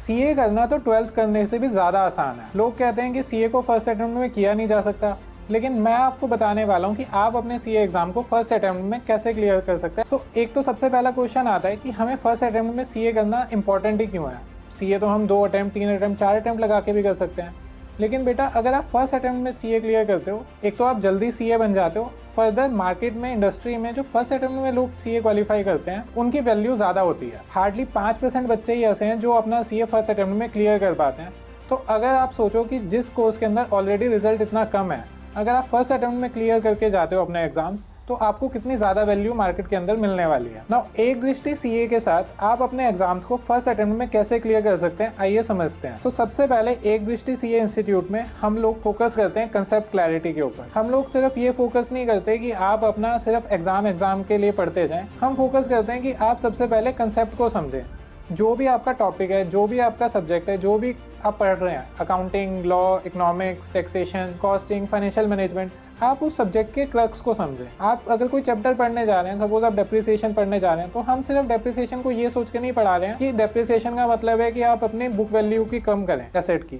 CA करना तो 12th करने से भी ज़्यादा आसान है। लोग कहते हैं कि सीए को फर्स्ट अटेम्प्ट में किया नहीं जा सकता, लेकिन मैं आपको बताने वाला हूँ कि आप अपने सीए एग्जाम को फर्स्ट अटेम्प्ट में कैसे क्लियर कर सकते हैं। एक तो सबसे पहला क्वेश्चन आता है कि हमें फर्स्ट अटेम्प्ट में सीए करना इंपॉर्टेंट ही क्यों है। सीए तो हम 2 अटेम्प्ट, 3 अटेम्प्ट, 4 अटेम्प्ट लगा के भी कर सकते हैं, लेकिन बेटा अगर आप फर्स्ट अटेम्प्ट में सीए क्लियर करते हो, एक तो आप जल्दी सीए बन जाते हो। फर्दर मार्केट में, इंडस्ट्री में जो फर्स्ट अटेम्प्ट में लोग सीए क्वालिफाई करते हैं उनकी वैल्यू ज़्यादा होती है। हार्डली 5% बच्चे ही ऐसे हैं जो अपना सीए फर्स्ट अटेम्प्ट में क्लियर कर पाते हैं। तो अगर आप सोचो कि जिस कोर्स के अंदर ऑलरेडी रिजल्ट इतना कम है, अगर आप फर्स्ट अटेम्प्ट में क्लियर करके जाते हो अपने एग्जाम्स, तो आपको कितनी ज़्यादा वैल्यू मार्केट के अंदर मिलने वाली है। नाउ एक दृष्टि सीए के साथ आप अपने एग्जाम्स को फर्स्ट अटेम्प्ट में कैसे क्लियर कर सकते हैं, आइए समझते हैं। सबसे पहले एक दृष्टि सीए इंस्टीट्यूट में हम लोग फोकस करते हैं कंसेप्ट क्लैरिटी के ऊपर। हम लोग सिर्फ ये फोकस नहीं करते कि आप अपना सिर्फ एग्जाम के लिए पढ़ते जाएं, हम फोकस करते हैं कि आप सबसे पहले कंसेप्ट को समझें। जो भी आपका टॉपिक है, जो भी आपका सब्जेक्ट है, जो भी आप पढ़ रहे हैं, accounting, law, economics, taxation, costing, financial management, आप उस सब्जेक्ट के क्रक्स को समझें। आप अगर कोई चैप्टर पढ़ने जा रहे हैं, सपोज आप डेप्रिसिएशन पढ़ने जा रहे हैं, तो हम सिर्फ डेप्रिसिएशन को ये सोच के नहीं पढ़ा रहे हैं कि डेप्रिसिएशन का मतलब है कि आप अपनी बुक वैल्यू की कम करें एसेट की।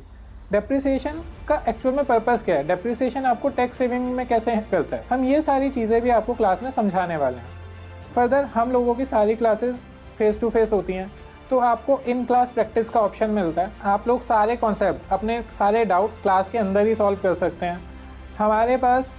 डेप्रिसिएशन का एक्चुअल में पर्पस क्या है, डेप्रिसिएशन आपको टैक्स सेविंग में कैसे करता है, हम ये सारी चीज़ें भी आपको क्लास में समझाने वाले हैं। फर्दर हम लोगों की सारी क्लासेस फेस टू फेस होती हैं, तो आपको इन क्लास प्रैक्टिस का ऑप्शन मिलता है। आप लोग सारे कॉन्सेप्ट, अपने सारे डाउट्स क्लास के अंदर ही सॉल्व कर सकते हैं। हमारे पास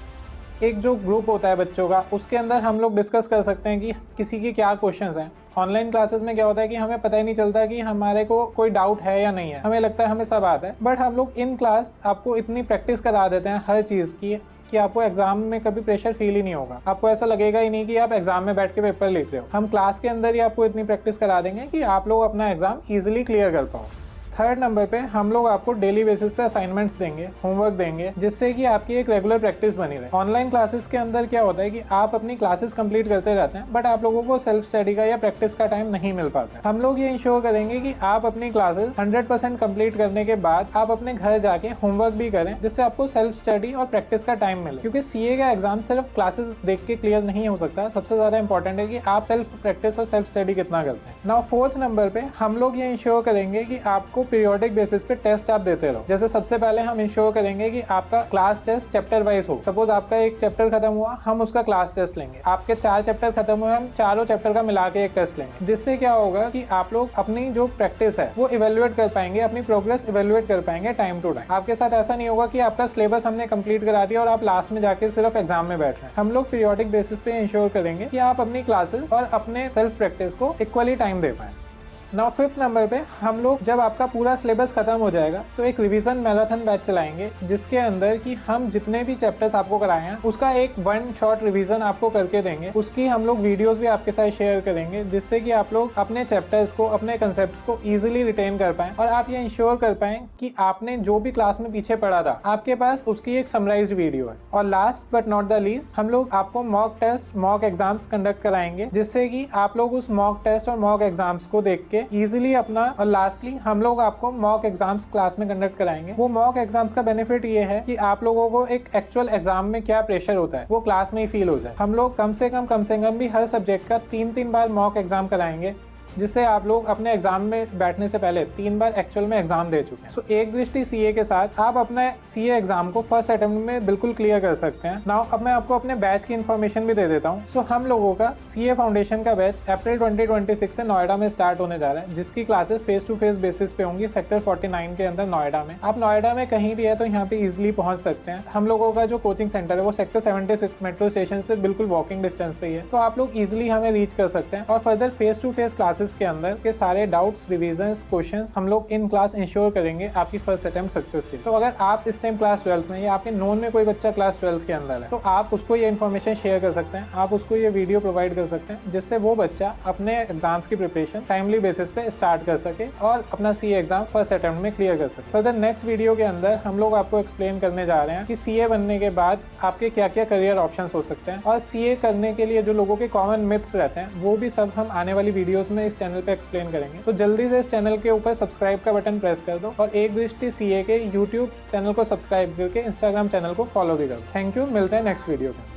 एक जो ग्रुप होता है बच्चों का, उसके अंदर हम लोग डिस्कस कर सकते हैं कि किसी की क्या क्वेश्चंस हैं। ऑनलाइन क्लासेस में क्या होता है कि हमें पता ही नहीं चलता कि हमारे को कोई डाउट है या नहीं है, हमें लगता है हमें सब आता है। बट हम लोग इन क्लास आपको इतनी प्रैक्टिस करा देते हैं हर चीज़ की कि आपको एग्जाम में कभी प्रेशर फील ही नहीं होगा। आपको ऐसा लगेगा ही नहीं कि आप एग्जाम में बैठ के पेपर लिख रहे हो। हम क्लास के अंदर ही आपको इतनी प्रैक्टिस करा देंगे कि आप लोग अपना एग्जाम ईजिली क्लियर कर पाओ। थर्ड नंबर पे हम लोग आपको डेली बेसिस पे असाइनमेंट्स देंगे, होमवर्क देंगे, जिससे कि आपकी एक रेगुलर प्रैक्टिस बनी रहे। ऑनलाइन क्लासेस के अंदर क्या होता है कि आप अपनी क्लासेस कंप्लीट करते रहते हैं, बट आप लोगों को सेल्फ स्टडी का या प्रैक्टिस का टाइम नहीं मिल पाता। हम लोग ये इंश्योर करेंगे कि आप अपनी क्लासेस 100% कंप्लीट करने के बाद आप अपने घर जाके होमवर्क भी करें, जिससे आपको सेल्फ स्टडी और प्रैक्टिस का टाइम मिले। क्योंकि सीए का एग्जाम सिर्फ क्लासेस देख के क्लियर नहीं हो सकता, सबसे ज्यादा इंपॉर्टेंट है कि आप सेल्फ प्रैक्टिस और सेल्फ स्टडी कितना करते हैं। नाउ फोर्थ नंबर पे हम लोग ये इंश्योर करेंगे कि आपको पीरियोडिक बेसिस पे टेस्ट आप देते रहो। जैसे सबसे पहले हम इंश्योर करेंगे कि आपका क्लास टेस्ट चैप्टर वाइज हो। सपोज आपका एक चैप्टर खत्म हुआ, हम उसका क्लास टेस्ट लेंगे। आपके 4 चैप्टर खत्म हुए, हम चारों चैप्टर का मिला के एक टेस्ट लेंगे, जिससे क्या होगा कि आप लोग अपनी जो प्रैक्टिस है वो इवेल्युएट कर पाएंगे, अपनी प्रोग्रेस इवेल्युएट कर पाएंगे टाइम टू टाइम। आपके साथ ऐसा नहीं होगा कि आपका सिलेबस हमने कंप्लीट करा दिया और आप लास्ट में जाके सिर्फ एग्जाम में बैठ रहे हैं। हम लोग पीरियोडिक बेसिस पे इंश्योर करेंगे कि आप अपनी क्लासेस और अपने सेल्फ प्रैक्टिस को इक्वली टाइम दे पाएं। नाउ फिफ्थ नंबर पे हम लोग जब आपका पूरा सिलेबस खत्म हो जाएगा तो एक रिवीजन मैराथन बैच चलाएंगे, जिसके अंदर कि हम जितने भी चैप्टर्स आपको कराए हैं उसका एक 1 शॉर्ट रिवीजन आपको करके देंगे। उसकी हम लोग वीडियोस भी आपके साथ शेयर करेंगे, जिससे कि आप लोग अपने चैप्टर्स को, अपने कंसेप्ट्स को इजीली रिटेन कर पाएं और आप ये इंश्योर कर पाएं कि आपने जो भी क्लास में पीछे पढ़ा था आपके पास उसकी एक समराइज्ड वीडियो है। और last but not the least, हम लोग आपको mock test, mock exams conduct कराएंगे, जिससे कि आप लोग उस मॉक टेस्ट और मॉक एग्जाम्स को देख के इजीली अपना, और लास्टली हम लोग आपको मॉक एग्जाम्स क्लास में कंडक्ट कराएंगे। वो मॉक एग्जाम्स का बेनिफिट ये है कि आप लोगों को एक एक्चुअल एग्जाम में क्या प्रेशर होता है वो क्लास में ही फील हो जाए। हम लोग कम से कम भी हर सब्जेक्ट का 3-3 बार मॉक एग्जाम कराएंगे, जिससे आप लोग अपने एग्जाम में बैठने से पहले 3 बार एक्चुअल में एग्जाम दे चुके हैं। एक दृष्टि सीए के साथ आप अपने सीए एग्जाम को फर्स्ट अटेम्प्ट में बिल्कुल क्लियर कर सकते हैं। नाउ अब मैं आपको अपने बैच की इन्फॉर्मेशन भी दे देता हूँ। हम लोगों का सीए फाउंडेशन का बैच अप्रैल 2026 से नोएडा में स्टार्ट होने जा रहा है, जिसकी classes face to face basis पे होंगी सेक्टर 49 के अंदर नोएडा में। आप नोएडा में कहीं भी है तो यहाँ पे इजिली पहुंच सकते हैं। हम लोगों का जो कोचिंग सेंटर है वो सेक्टर 76 मेट्रो स्टेशन से बिल्कुल वॉकिंग डिस्टेंस पे ही है, तो आप लोग इजिली हमें रीच कर सकते हैं। और further face to face classes के अंदर के सारे डाउट्स, रिवीजन्स, क्वेश्चंस हम लोग इन क्लास इंश्योर करेंगे आपकी फर्स्ट अटेम्प्ट सक्सेस की। तो अगर आप इस टाइम क्लास 12th में या आपके नोन में कोई बच्चा क्लास 12th के अंदर है, तो आप उसको ये इन्फॉर्मेशन शेयर कर सकते हैं, आप उसको ये वीडियो प्रोवाइड कर सकते हैं, जिससे वो बच्चा अपने एग्जाम्स की प्रिपरेशन टाइमली बेसिस पे स्टार्ट कर सके और अपना सीए एग्जाम फर्स्ट अटेम्प्ट में क्लियर कर सके। फर्दर नेक्स्ट वीडियो के अंदर हम लोग आपको एक्सप्लेन करने जा रहे हैं कि सीए बनने के बाद आपके क्या क्या करियर ऑप्शंस हो सकते हैं, और सीए करने के लिए जो लोगों के कॉमन मिथ्स रहते हैं वो भी सब हम आने वाली वीडियोस में इस चैनल पे एक्सप्लेन करेंगे। तो जल्दी से इस चैनल के ऊपर सब्सक्राइब का बटन प्रेस कर दो और एक दृष्टि सीए के यूट्यूब चैनल को सब्सक्राइब करके इंस्टाग्राम चैनल को फॉलो भी कर दो। थैंक यू, मिलते हैं नेक्स्ट वीडियो में।